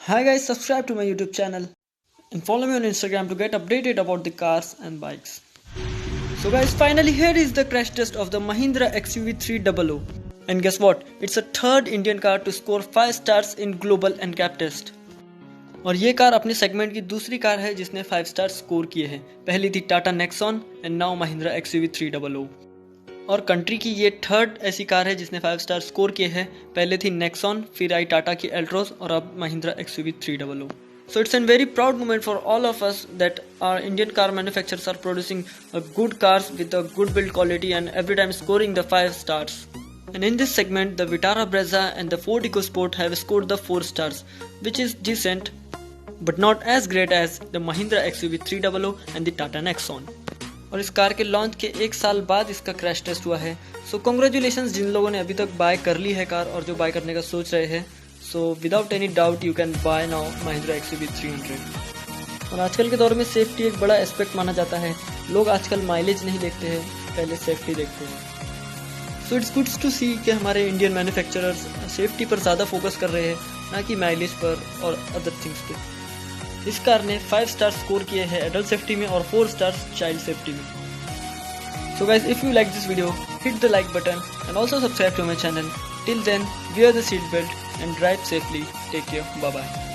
Hi guys, subscribe to my YouTube channel and follow me on Instagram to get updated about the cars and bikes. So guys, finally here is the crash test of the Mahindra Xuv300. And guess what? It's a third Indian car to score 5 stars in GlobalNcap test. और ये car अपने segment की दूसरी car है जिसने 5 star score किए हैं। पहली थी Tata Nexon and now Mahindra XUV300। और कंट्री की ये थर्ड ऐसी कार है जिसने 5 स्टार स्कोर किए हैं। पहले थी नेक्सॉन, फिर आई टाटा की एल्ट्रोस और अब Mahindra XUV300। So it's a very proud moment for all of us that our Indian car manufacturers are producing good cars with a good build quality and every time scoring the 5 stars. And in this segment, the Vitara Brezza and the Ford EcoSport have scored the 4 stars, which is decent, but not as great as the Mahindra XUV300 and the Tata Nexon. और इस car के launch के 1 साल बाद इसका crash test हुआ है। सो congratulations जिन लोगों ने अभी तक बाय कर ली है कार और जो बाय करने का सोच रहे हैं। So without any doubt you can buy now Mahindra XUV300। और आजकल के दौर में सेफ्टी एक बड़ा एस्पेक्ट माना जाता है। लोग आजकल माइलेज नहीं देखते हैं, पहले सेफ्टी देखते हैं। सो इट्स गुड टू सी कि हमारे इंडियन मैन्युफैक्चरर्स सेफ्टी पर ज़्यादा फोकस कर रहे हैं, ना कि माइलेज पर और अदर थिंग्स पे। इस कार ने 5 स्टार स्कोर किए हैं एडल्ट सेफ्टी में और 4 स्टार्स चाइल्ड सेफ्टी में। So guys, if you like this video, hit the like button and also subscribe to my channel. Till then, wear the seatbelt and drive safely. Take care. Bye bye.